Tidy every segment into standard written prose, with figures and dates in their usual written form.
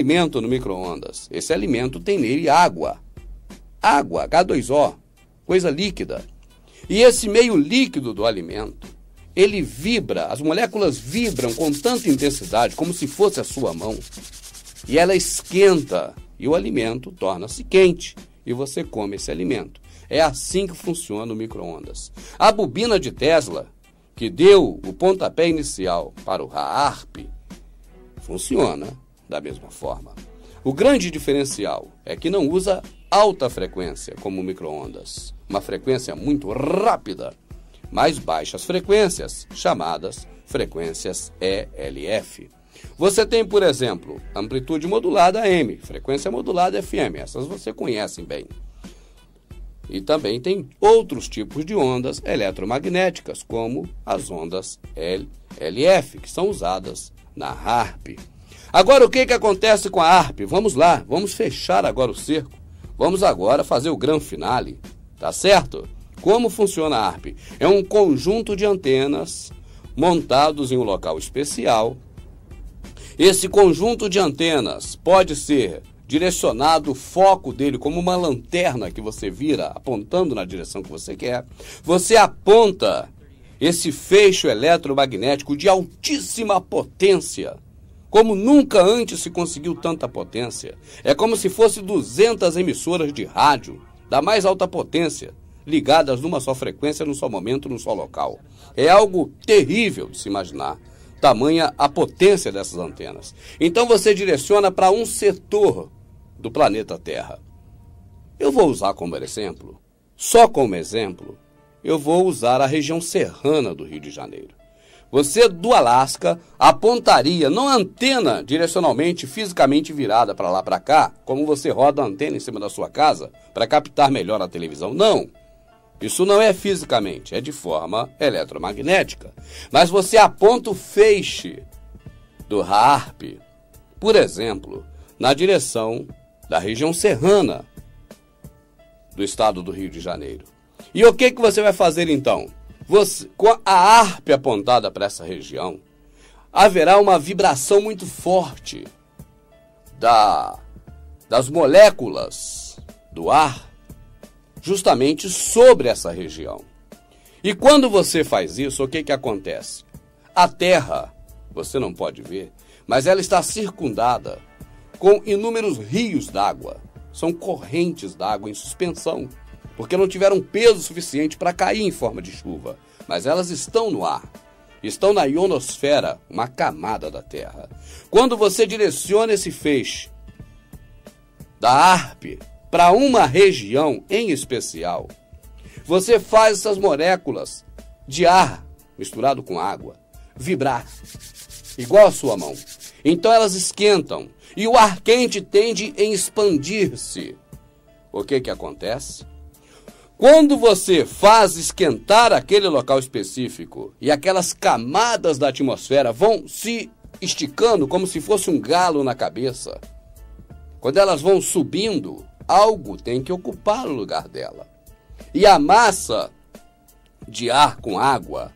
alimento no micro-ondas? Esse alimento tem nele água. Água, H2O, coisa líquida. E esse meio líquido do alimento, ele vibra, as moléculas vibram com tanta intensidade, como se fosse a sua mão. E ela esquenta, e o alimento torna-se quente, e você come esse alimento. É assim que funciona o micro-ondas. A bobina de Tesla, que deu o pontapé inicial para o HAARP, funciona da mesma forma. O grande diferencial é que não usa alta frequência como o micro-ondas, uma frequência muito rápida, mas baixas frequências, chamadas frequências ELF. Você tem, por exemplo, amplitude modulada AM, frequência modulada FM, essas você conhece bem. E também tem outros tipos de ondas eletromagnéticas, como as ondas LF, que são usadas na HAARP. Agora, o que acontece com a HAARP? Vamos lá, vamos fechar agora o cerco. Vamos agora fazer o grande finale, tá certo? Como funciona a HAARP? É um conjunto de antenas montados em um local especial. Esse conjunto de antenas pode ser direcionado, o foco dele como uma lanterna que você vira apontando na direção que você quer. Você aponta esse feixe eletromagnético de altíssima potência, como nunca antes se conseguiu tanta potência. É como se fosse 200 emissoras de rádio da mais alta potência, ligadas numa só frequência, num só momento, num só local. É algo terrível de se imaginar, tamanha a potência dessas antenas. Então você direciona para um setor do planeta Terra. Eu vou usar como exemplo, só como exemplo, eu vou usar a região serrana do Rio de Janeiro. Você do Alasca apontaria, não a antena direcionalmente, fisicamente virada para lá para cá, como você roda a antena em cima da sua casa para captar melhor a televisão. Não, isso não é fisicamente, é de forma eletromagnética. Mas você aponta o feixe do HAARP, por exemplo, na direção da região serrana do estado do Rio de Janeiro. E o que você vai fazer então? Você, com a HAARP apontada para essa região, haverá uma vibração muito forte das moléculas do ar justamente sobre essa região. E quando você faz isso, o que acontece? A Terra, você não pode ver, mas ela está circundada com inúmeros rios d'água. São correntes d'água em suspensão, porque não tiveram peso suficiente para cair em forma de chuva. Mas elas estão no ar, estão na ionosfera, uma camada da Terra. Quando você direciona esse feixe da HAARP para uma região em especial, você faz essas moléculas de ar misturado com água vibrar, igual a sua mão. Então elas esquentam e o ar quente tende em expandir-se. O que acontece? Quando você faz esquentar aquele local específico e aquelas camadas da atmosfera vão se esticando como se fosse um galo na cabeça, quando elas vão subindo, algo tem que ocupar o lugar dela. E a massa de ar com água,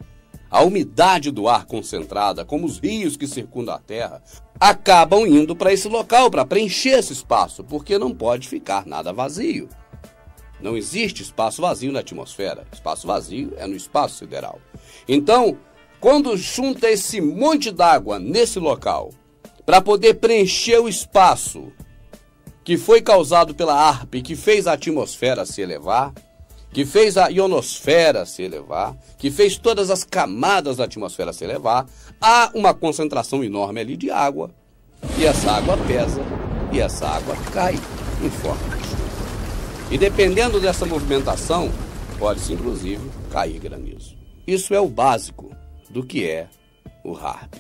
a umidade do ar concentrada, como os rios que circundam a Terra, acabam indo para esse local para preencher esse espaço, porque não pode ficar nada vazio. Não existe espaço vazio na atmosfera. Espaço vazio é no espaço sideral. Então, quando junta esse monte d'água nesse local, para poder preencher o espaço que foi causado pela HAARP, que fez a atmosfera se elevar, que fez a ionosfera se elevar, que fez todas as camadas da atmosfera se elevar, há uma concentração enorme ali de água, e essa água pesa, e essa água cai em forma de chuva. E dependendo dessa movimentação, pode-se inclusive cair granizo. Isso é o básico do que é o HAARP.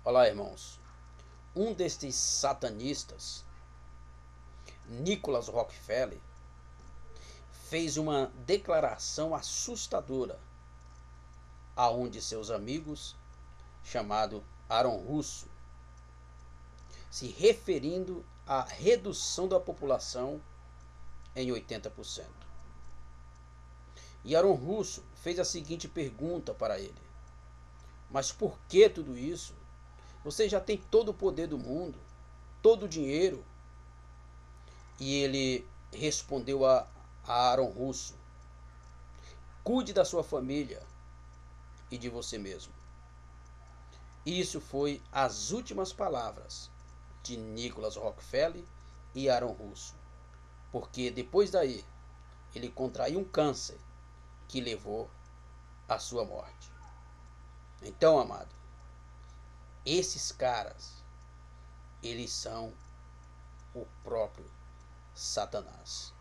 Olá, irmãos. Um destes satanistas, Nicholas Rockefeller, fez uma declaração assustadora a um de seus amigos, chamado Aaron Russo, se referindo a redução da população em 80%. E Aaron Russo fez a seguinte pergunta para ele: mas por que tudo isso? Você já tem todo o poder do mundo, todo o dinheiro. E ele respondeu a Aaron Russo: cuide da sua família e de você mesmo. Isso foi as últimas palavras de Nicholas Rockefeller e Aaron Russo, porque depois daí ele contraiu um câncer que levou à sua morte. Então, amado, esses caras, eles são o próprio Satanás.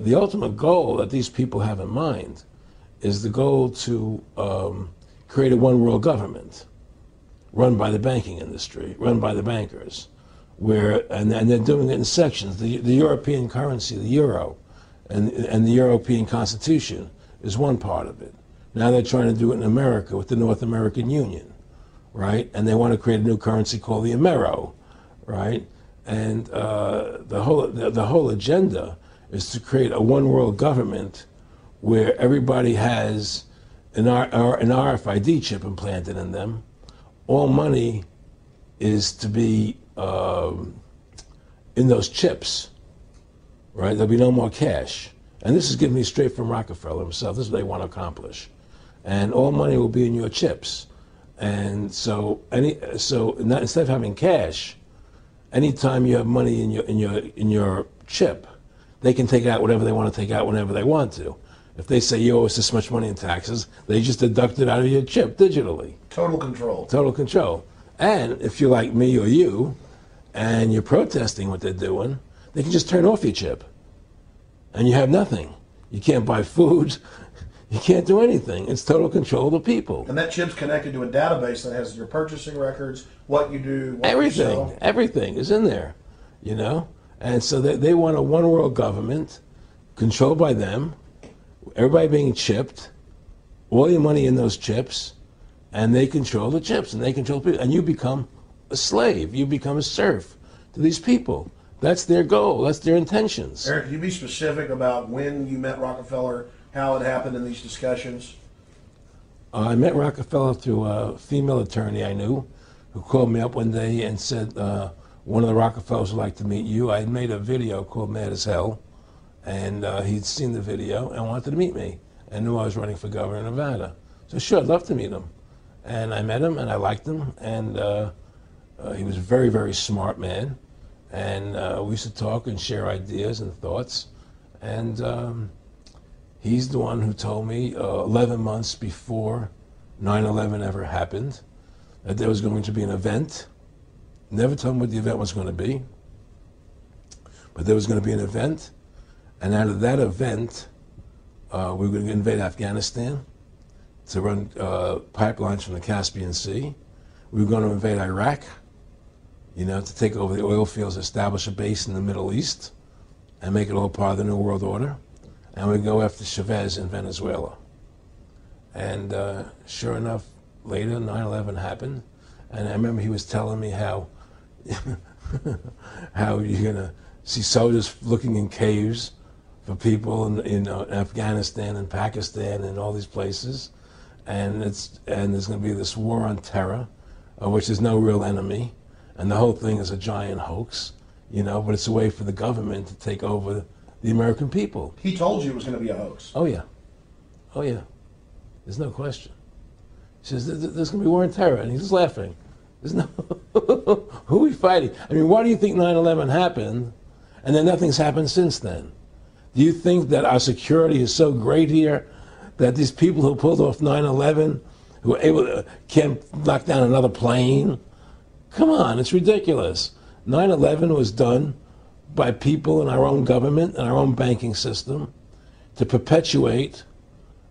The ultimate goal that these people have in mind is the goal to create a one world government run by the banking industry, run by the bankers, and they're doing it in sections. The European currency, the euro, and the European Constitution is one part of it. Now they're trying to do it in America with the North American Union, right? And they want to create a new currency called the Amero, right? And the whole agenda is to create a one world government where everybody has an RFID chip implanted in them. All money is to be in those chips, right? There'll be no more cash. And this is given me straight from Rockefeller himself. This is what they want to accomplish. And all money will be in your chips. And so instead of having cash, anytime you have money in your chip, they can take out whatever they want to take out whenever they want to. If they say you owe us this much money in taxes, they just deduct it out of your chip digitally. Total control. Total control. And if you're like me or you, and you're protesting what they're doing, they can just turn off your chip. And you have nothing. You can't buy food. You can't do anything. It's total control of the people. And that chip's connected to a database that has your purchasing records, what you do, what everything, you sell. Everything is in there, you know? And so they want a one world government controlled by them, everybody being chipped, all your money in those chips, and they control the chips, and they control people. And you become a slave. You become a serf to these people. That's their goal. That's their intentions. Eric, can you be specific about when you met Rockefeller, how it happened in these discussions? I met Rockefeller through a female attorney I knew who called me up one day and said, one of the Rockefellers would like to meet you. I had made a video called Mad as Hell, and he'd seen the video and wanted to meet me and knew I was running for governor of Nevada. So sure, I'd love to meet him. And I met him, and I liked him, and he was a very, very smart man. And we used to talk and share ideas and thoughts. And he's the one who told me 11 months before 9/11 ever happened that there was going to be an event. Never told him what the event was going to be, but there was going to be an event. And out of that event, we were going to invade Afghanistan to run pipelines from the Caspian Sea. We were going to invade Iraq, you know, to take over the oil fields, establish a base in the Middle East, and make it all part of the New World Order. And we go after Chavez in Venezuela. And sure enough, later 9/11 happened, and I remember he was telling me how how you're gonna see soldiers looking in caves for people in Afghanistan and Pakistan and all these places, and there's going to be this war on terror, of which there's no real enemy, and the whole thing is a giant hoax, you know. But it's a way for the government to take over the American people. He told you it was going to be a hoax. Oh yeah, oh yeah. There's no question. He says there's going to be war on terror, and he's just laughing. There's no who are we fighting? I mean, why do you think 9/11 happened, and then nothing's happened since then? Do you think that our security is so great here that these people who pulled off 9/11, who were able to, can't knock down another plane? Come on, it's ridiculous. 9/11 was done by people in our own government and our own banking system to perpetuate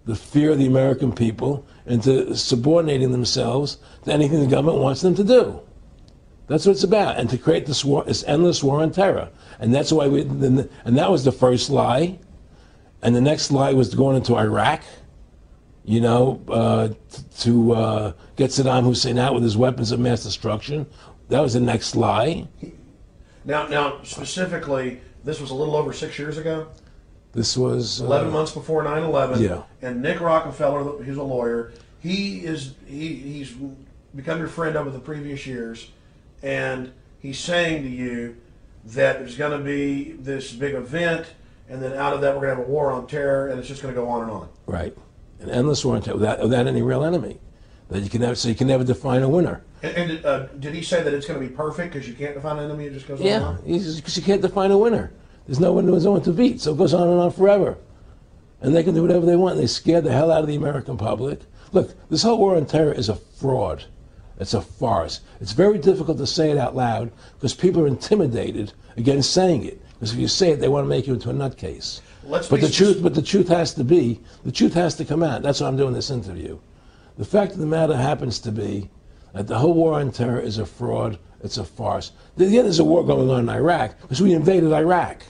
the fear of the American people into subordinating themselves to anything the government wants them to do. That's what it's about, and to create this war, this endless war on terror, and that's why and that was the first lie, and the next lie was going into Iraq, you know, to get Saddam Hussein out with his weapons of mass destruction. That was the next lie. Now, specifically, this was a little over 6 years ago. This was 11 months before 9/11. Yeah. And Nick Rockefeller, who's a lawyer, he's become your friend over the previous years, and he's saying to you that there's going to be this big event, and then out of that we're going to have a war on terror, and it's just going to go on and on. Right, an endless war on terror without any real enemy. That you can never, so you can never define a winner. And did he say that it's going to be perfect because you can't define an enemy? It just goes on and on? Yeah, because you can't define a winner. There's no one to beat, so it goes on and on forever. And they can do whatever they want. They scared the hell out of the American public. Look, this whole war on terror is a fraud. It's a farce. It's very difficult to say it out loud because people are intimidated against saying it. Because if you say it, they want to make you into a nutcase. But the truth has to come out. That's why I'm doing this interview. The fact of the matter happens to be that the whole war on terror is a fraud. It's a farce. Yeah, there's a war going on in Iraq because we invaded Iraq.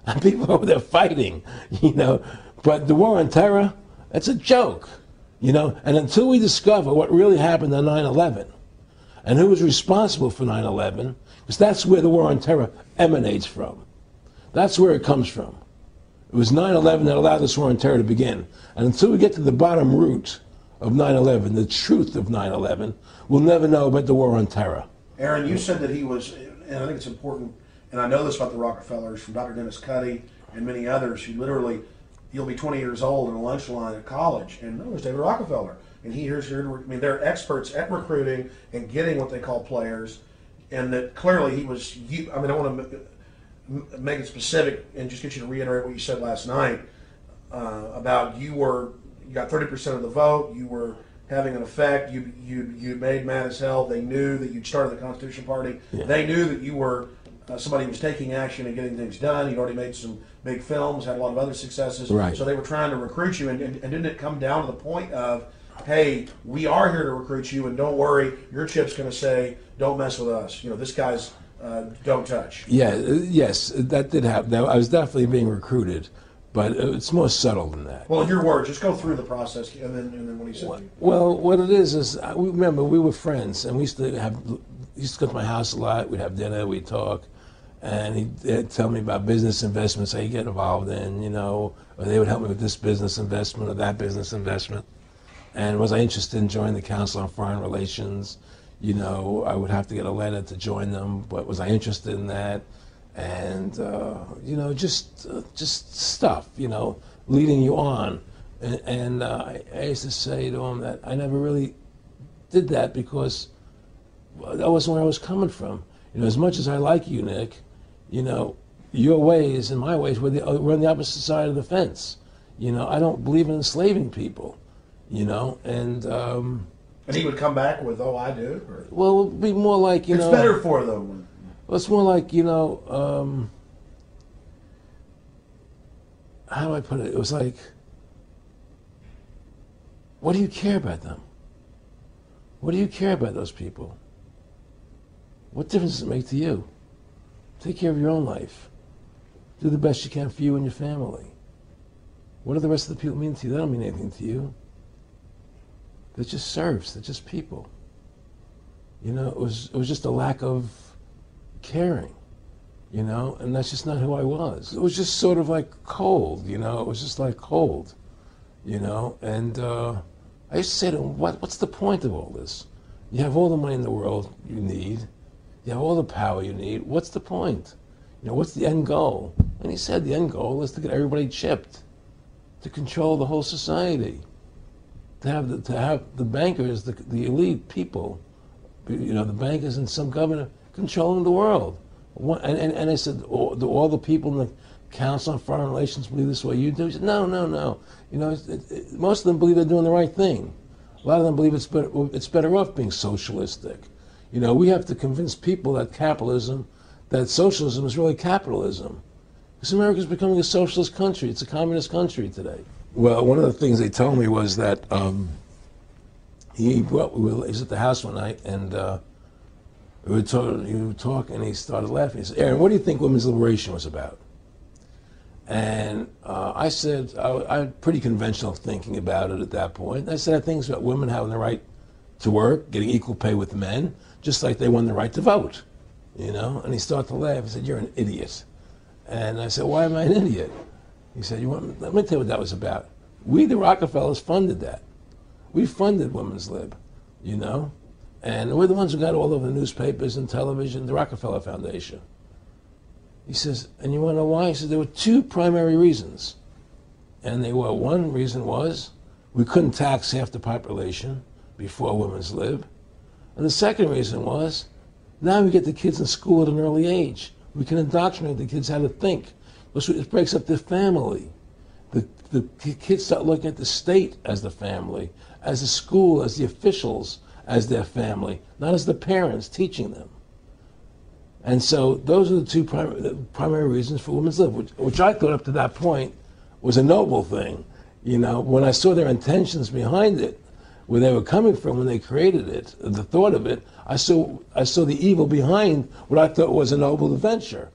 And people over there fighting, you know. But the war on terror, it's a joke, you know. And until we discover what really happened on 9/11 and who was responsible for 9/11, because that's where the war on terror emanates from. That's where it comes from. It was 9/11 that allowed this war on terror to begin. And until we get to the bottom root of 9/11, the truth of 9/11, we'll never know about the war on terror. Aaron, you said that he was, and I think it's important, and I know this about the Rockefellers from Dr. Dennis Cuddy and many others who literally, you'll be 20 years old in a lunch line at college, and there's David Rockefeller. And here's here, I mean, they're experts at recruiting and getting what they call players, and that clearly he was, I mean, I want to make it specific and just get you to reiterate what you said last night about you got 30% of the vote, you were having an effect, you made mad as hell, they knew that you'd started the Constitution Party, yeah. They knew that you were somebody who was taking action and getting things done, you'd already made some big films, had a lot of other successes, right. So they were trying to recruit you, and didn't it come down to the point of, hey, we are here to recruit you, and don't worry, your chip's going to say, don't mess with us, you know, this guy's don't touch. Yeah, yes, that did happen. I was definitely being recruited. But it's more subtle than that. Well, in your words, just go through the process, and then what he said. Well, what it is remember we were friends, and we used to go to my house a lot. We'd have dinner, we'd talk, and he'd tell me about business investments that he'd get involved in, you know, or they would help me with this business investment or that business investment. And was I interested in joining the Council on Foreign Relations? You know, I would have to get a letter to join them, but was I interested in that? And you know, just stuff, you know, leading you on. And I used to say to him that I never really did that because that wasn't where I was coming from. You know, as much as I like you, Nick, you know, your ways and my ways we're on the opposite side of the fence. You know, I don't believe in enslaving people. You know, and he would come back with, "Oh, I do." Or? Well, it would be more like you know. It's better for them. Well, it's more like, you know, how do I put it? It was like, what do you care about them? What do you care about those people? What difference does it make to you? Take care of your own life. Do the best you can for you and your family. What do the rest of the people mean to you? They don't mean anything to you. They're just serfs. They're just people. You know, it was just a lack of caring, you know, and that's just not who I was. It was just sort of like cold, you know, it was just like cold, you know, and I used to say to him, what's the point of all this? You have all the money in the world you need, you have all the power you need, what's the point? You know, what's the end goal? And he said the end goal is to get everybody chipped, to control the whole society, to have the bankers, the elite people, you know, the bankers and some governor controlling the world. And I said, do all the people in the Council on Foreign Relations believe this way you do? He said, no. You know, most of them believe they're doing the right thing. A lot of them believe it's better off being socialistic. You know, we have to convince people that that socialism is really capitalism. Because America's becoming a socialist country. It's a communist country today. Well, one of the things they told me was that he was at the house one night, and We were talking, and he started laughing. He said, Aaron, what do you think women's liberation was about? And I said, I had pretty conventional thinking about it at that point. I said, I think it's about women having the right to work, getting equal pay with men, just like they won the right to vote, you know? And he started to laugh. He said, you're an idiot. And I said, why am I an idiot? He said, let me tell you what that was about. We, the Rockefellers, funded that. We funded women's lib, you know? And we're the ones who got all over the newspapers and television, the Rockefeller Foundation. He says, and you want to know why? He said, there were two primary reasons. And they were, one reason was we couldn't tax half the population before women's lib. And the second reason was, now we get the kids in school at an early age. We can indoctrinate the kids how to think. It breaks up the family. The kids start looking at the state as the family, as the school, as the officials, as their family, not as the parents teaching them. And so those are the two primary reasons for women's lib, which I thought up to that point was a noble thing. You know, when I saw their intentions behind it, where they were coming from when they created it, the thought of it, I saw the evil behind what I thought was a noble adventure.